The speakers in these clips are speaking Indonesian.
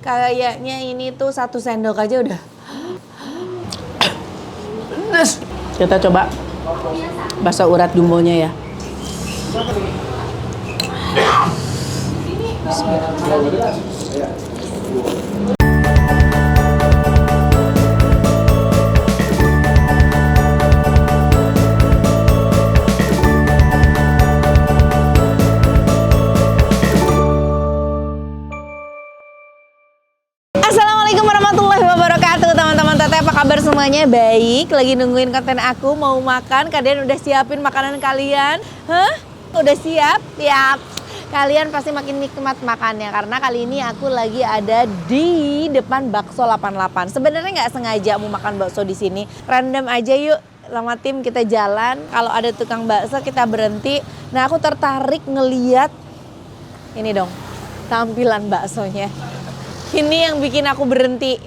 Kayaknya ini tuh 1 sendok aja udah. Kita coba bakso urat jumbonya ya. Assalamualaikum warahmatullahi wabarakatuh, teman-teman teteh, apa kabar semuanya? Baik, lagi nungguin konten aku mau makan. Kalian udah siapin makanan kalian? Hah? Udah siap? Siap. Kalian pasti makin nikmat makannya karena kali ini aku lagi ada di depan Bakso 88. Sebenarnya nggak sengaja mau makan bakso di sini, random aja yuk. Sama tim kita jalan, kalau ada tukang bakso kita berhenti. Nah, aku tertarik ngeliat ini dong, tampilan baksonya. Ini yang bikin aku berhenti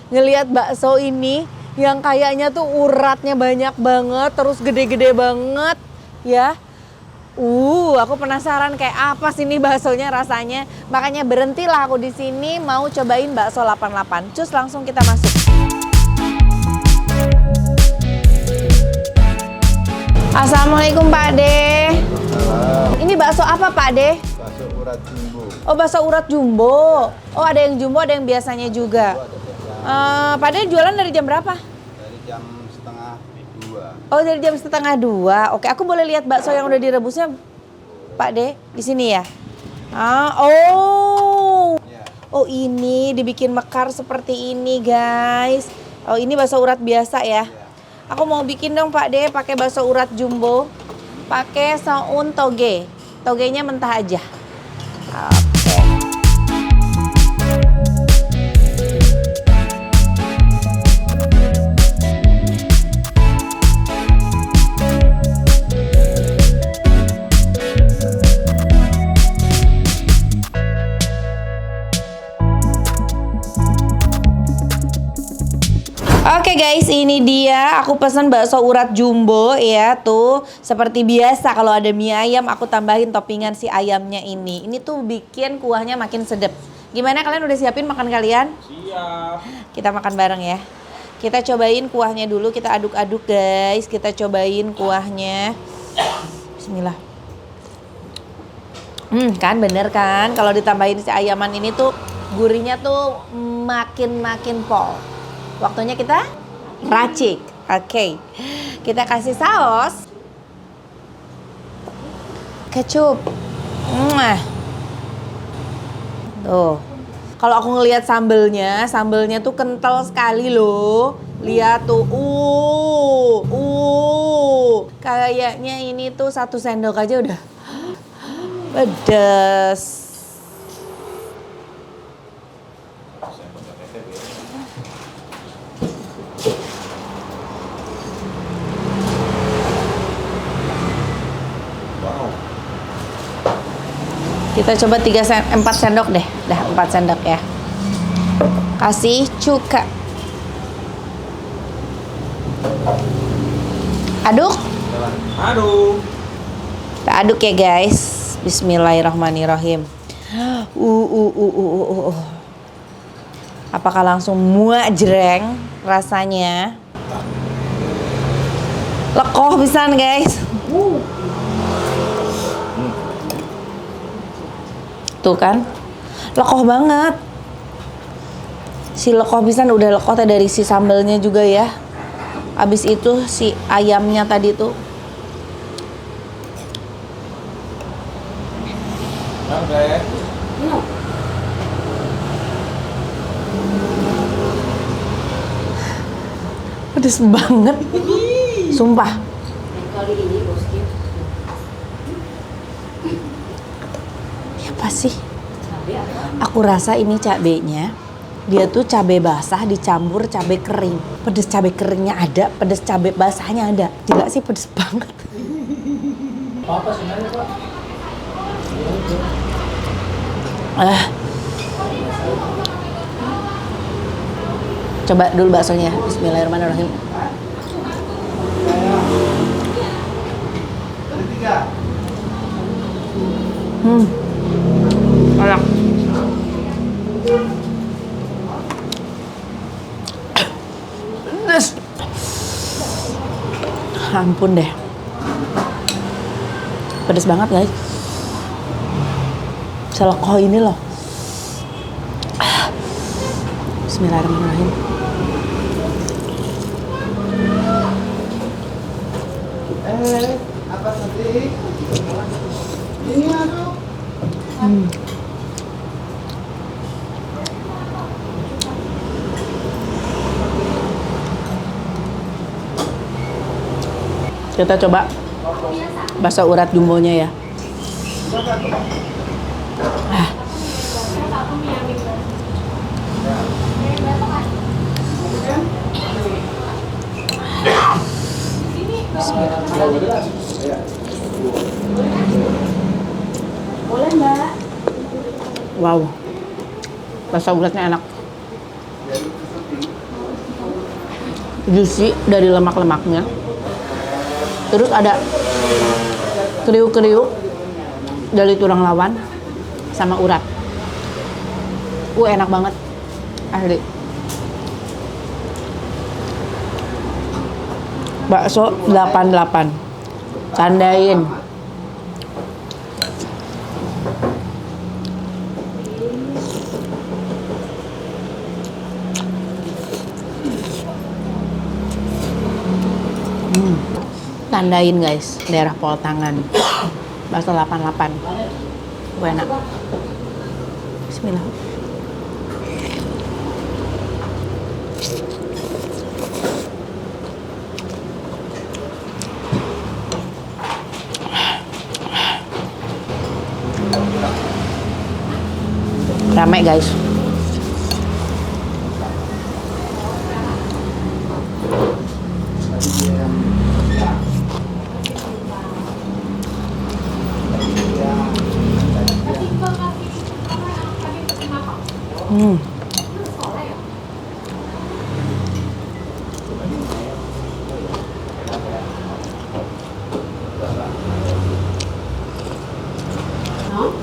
ngelihat bakso ini yang kayaknya tuh uratnya banyak banget, terus gede-gede banget ya. Aku penasaran kayak apa sih ini baksonya rasanya. Makanya berhentilah aku di sini mau cobain bakso 88. Cus, langsung kita masuk. Assalamualaikum Pak De. Ini bakso apa Pak De? Bakso urat jumbo. Oh, bakso urat jumbo. Oh, ada yang jumbo, ada yang biasanya juga. Pak De jualan dari jam berapa? Dari jam 1:30. Oh, dari jam 1:30. Oke, aku boleh lihat bakso yang udah direbusnya, Pak De, di sini ya? Oh, ini dibikin mekar seperti ini, guys. Oh, ini bakso urat biasa ya? Aku mau bikin dong, Pak De, pakai bakso urat jumbo. Pakai saun toge. Togenya mentah aja. Oke. Oke guys, ini dia aku pesan bakso urat jumbo ya tuh. Seperti biasa kalau ada mie ayam aku tambahin toppingan si ayamnya ini. Ini tuh bikin kuahnya makin sedap. Gimana, kalian udah siapin makan kalian? Siap. Kita makan bareng ya. Kita cobain kuahnya dulu, kita aduk-aduk guys. Kita cobain kuahnya. Bismillah. Kan bener kan kalau ditambahin si ayaman ini tuh gurihnya tuh makin pol. Waktunya kita racik. Oke. Kita kasih saus. Kecup. Tuh. Kalau aku ngelihat sambelnya tuh kental sekali loh. Lihat tuh. Kayaknya ini tuh 1 sendok aja udah pedas. Kita coba 4 sendok deh. Dah 4 sendok ya. Kasih cuka. Aduk. Kita aduk ya guys. Bismillahirrahmanirrahim. Apakah langsung muajreng rasanya? Lekoh pisan guys. Tuh kan, lekoh banget. Si lekoh pisan udah lekoh dari si sambelnya juga ya. Abis itu si ayamnya tadi tuh. Pedes banget. Sumpah. Apa sih? Aku rasa ini cabenya dia tuh cabai basah dicampur cabai kering. Pedes cabai keringnya ada, pedes cabai basahnya ada. Gila sih, pedes banget. Apa sebenarnya Pak? Coba dulu baksonya. Bismillahirrahmanirrahim. Enak. Ampun deh. Pedes banget guys. Selekoh ini loh. Bismillahirrahmanirrahim. Apa tadi? Ini aduh. Kita coba bakso urat jumbonya ya. Boleh Mbak. Wow, bakso uratnya enak. Juicy dari lemak-lemaknya. Terus ada kriuk-kriuk dari tulang lawan sama urat. Enak banget. Asli. Bakso 88. Candain. Tandain guys, daerah Pol Tangan. Bakso 88. Enak. Bismillah. Ramai guys.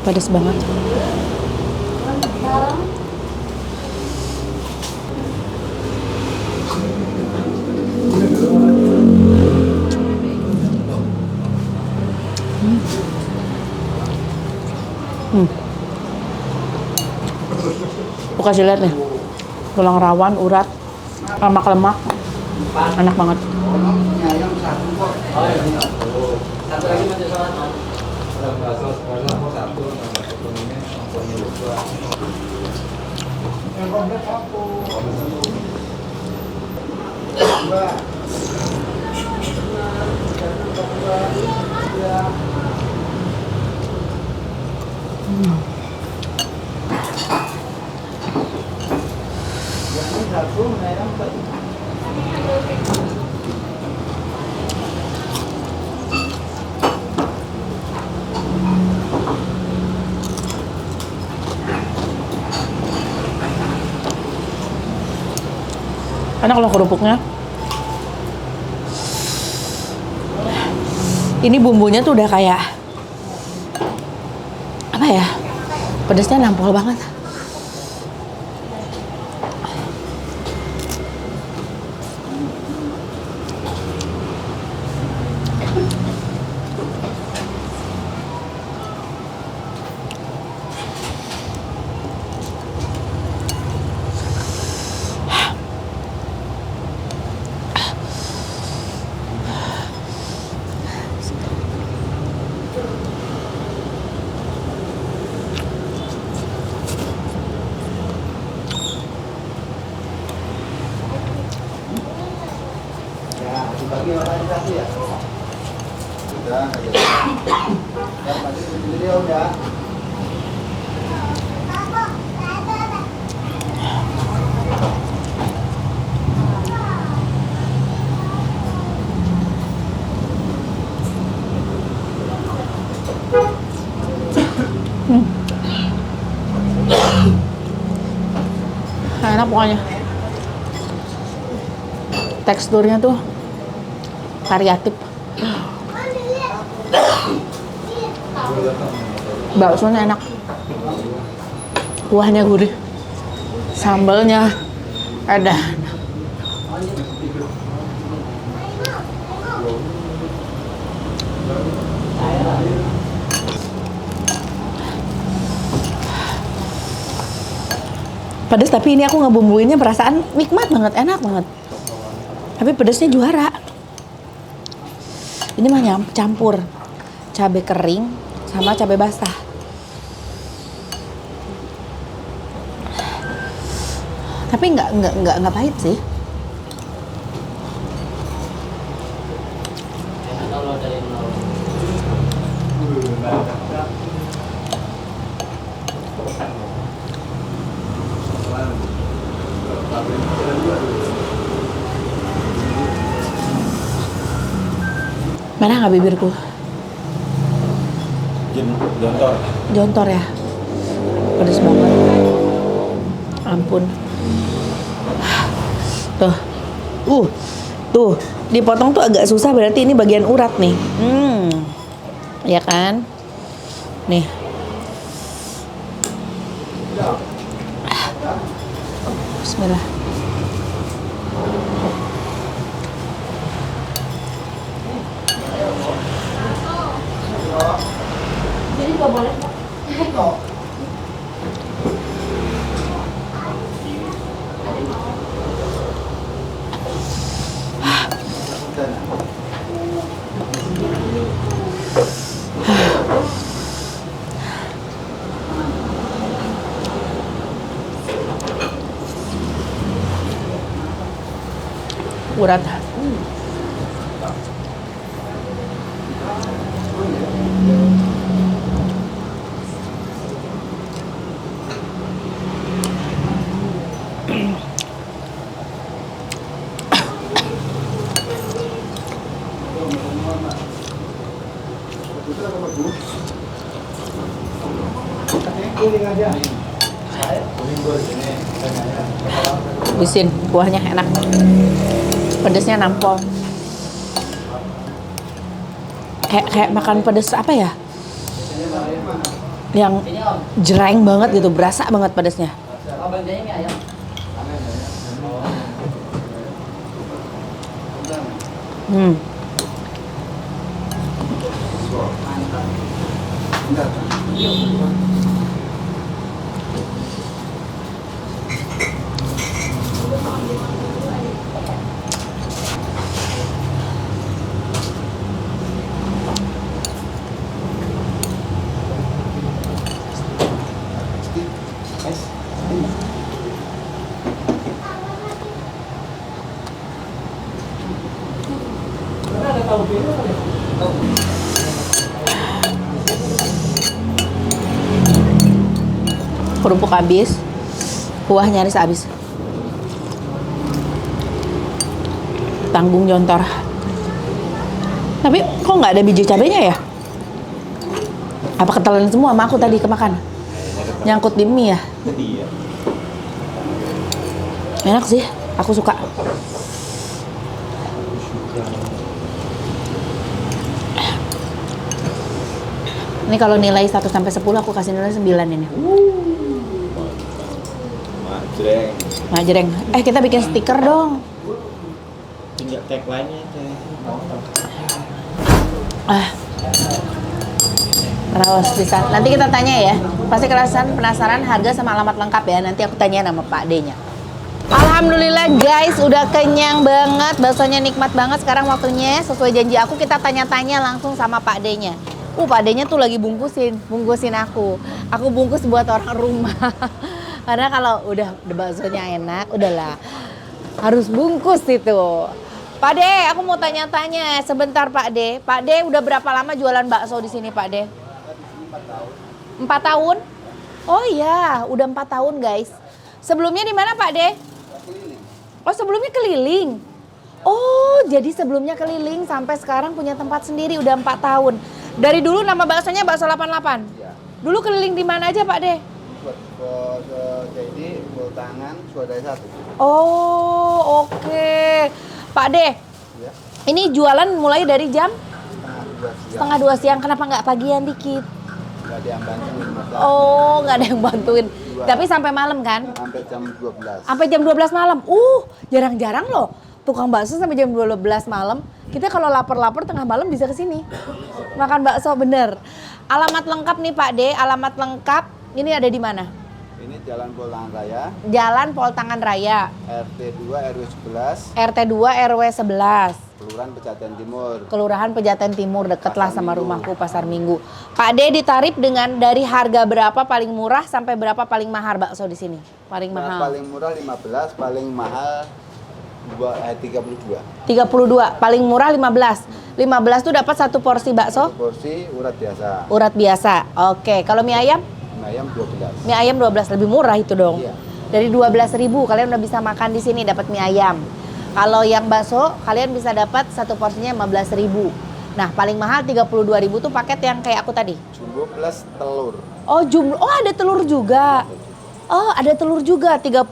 Pedas banget. Aku kasih lihat nih, tulang rawan, urat, lemak-lemak, enak banget. Satu lagi masih salat, Mas. Enak loh kerupuknya. Ini bumbunya tuh udah kayak apa ya? Pedasnya nampol banget. Dibagi organisasi ya? Sudah, ya, pasti sendiri udah. Enak pokoknya. Teksturnya tuh variatif. Baksonya enak. Kuahnya gurih. Sambalnya ada. Pedas tapi ini aku ngebumbuinnya perasaan nikmat banget, enak banget. Tapi pedasnya juara. Ini mah campur cabai kering sama cabai basah. Tapi nggak pahit sih. Kalau dari nol. Mana nggak bibirku? Jontor. Jontor ya. Pedes banget. Ampun. Tuh. Tuh. Dipotong tuh agak susah, berarti ini bagian urat nih. Ya kan? Nih. Bismillah. Jadi nggak boleh. Urat. Bisin kuahnya enak, pedesnya nampol. Kayak makan pedes apa ya? Yang jereng banget gitu, berasa banget pedesnya. Oh, belanjanya mie ayam. Kerupuk habis, kuah nyaris habis. Tanggung Jontor. Tapi kok nggak ada biji cabenya ya? Apa ketelan semua sama aku tadi kemakan? Nyangkut di mie ya? Enak sih, aku suka. Ini kalau nilai 1 sampai 10 aku kasih nilai 9 ini. Majreng. Kita bikin stiker dong. Tinggal tagline-nya teh. Raos bisa. Nanti kita tanya ya. Pasti penasaran harga sama alamat lengkap ya. Nanti aku tanya nama Pak D-nya. Alhamdulillah guys, udah kenyang banget. Baksonya nikmat banget. Sekarang waktunya sesuai janji aku kita tanya-tanya langsung sama Pak D-nya. Pak D-nya tuh lagi bungkusin aku. Aku bungkus buat orang rumah. Karena kalau udah baksonya enak, udahlah harus bungkus itu. Pak D, aku mau tanya-tanya sebentar Pak D. Pak D udah berapa lama jualan bakso di sini Pak D? 4 tahun. Oh iya, udah 4 tahun guys. Sebelumnya di mana Pak D? Oh sebelumnya keliling. Oh jadi sebelumnya keliling sampai sekarang punya tempat sendiri udah 4 tahun. Dari dulu nama baksonya Bakso 88? Iya. Dulu keliling di mana aja Pak De? Jadi, Tangan, Swadaya 1. Oh oke. Pak De, ya. Ini jualan mulai dari jam? Setengah 2 siang. Kenapa nggak pagian dikit? Nggak ada yang bantuin. Oh nggak ada yang bantuin. Tapi sampai malam kan? Sampai jam 12. Sampai jam 12 malam. Jarang-jarang loh. tukang bakso sampai jam 12 malam. Kita kalau lapar-lapar tengah malam bisa ke sini. Makan bakso bener. Alamat lengkap nih Pak D, alamat lengkap ini ada di mana? Ini Jalan Pol Tangan Raya, Jalan Pol Tangan Raya, RT 2 RW 11, RT 2 RW 11. Kelurahan Pejaten Timur. Kelurahan Pejaten Timur, deketlah Pasar sama Minggu. rumahku Pasar Minggu. Pak D ditarif dengan dari harga berapa paling murah sampai berapa paling mahal bakso di sini? Paling Nah, mahal. paling murah 15, paling mahal 32. 32, paling murah 15. 15 tuh dapat satu porsi bakso Satu porsi urat biasa. urat biasa. Oke, kalau mie ayam? Mie ayam 12. Mie ayam 12, lebih murah itu dong. Iya. Dari 12.000 kalian udah bisa makan di sini dapat mie ayam. Kalau yang bakso kalian bisa dapat satu porsinya 15.000. Nah, paling mahal 32.000 tuh paket yang kayak aku tadi. Jumbo plus telur. Oh, oh ada telur juga. Oh, ada telur juga. 32.000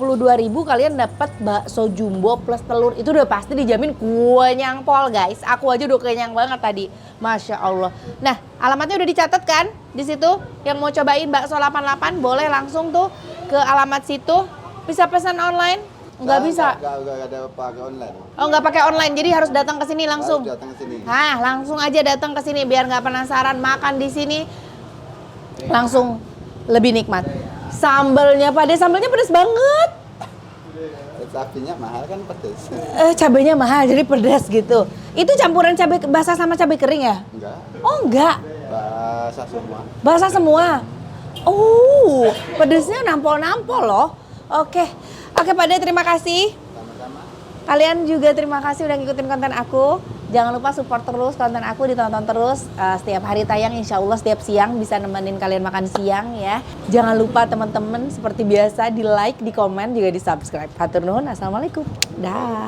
kalian dapat bakso jumbo plus telur. Itu udah pasti dijamin kenyang pol, guys. Aku aja udah kenyang banget tadi. Masya Allah. Nah, alamatnya udah dicatat kan? Di situ yang mau cobain bakso 88 boleh langsung tuh ke alamat situ. Bisa pesan online? Nggak bisa. Nggak ada pakai online. Oh, nggak pakai online. Jadi harus datang ke sini langsung. Harus datang ke sini. Nah, langsung aja datang ke sini biar nggak penasaran makan di sini. Langsung lebih nikmat. Sambalnya Pak De, sambalnya pedas banget. Cabenya mahal kan pedes. Cabenya mahal jadi pedas gitu. Itu campuran cabai basah sama cabai kering ya? Enggak, Oh, enggak. basah semua. Basah semua. Oh, pedasnya nampol-nampol loh. Oke. Oke Pak De, terima kasih. Sama-sama. Kalian juga terima kasih udah ngikutin konten aku. Jangan lupa support terus konten aku, ditonton terus. Setiap hari tayang, insya Allah setiap siang bisa nemenin kalian makan siang ya. Jangan lupa teman-teman seperti biasa di like, di komen, juga di subscribe. Hatur nuhun, assalamualaikum. Dah.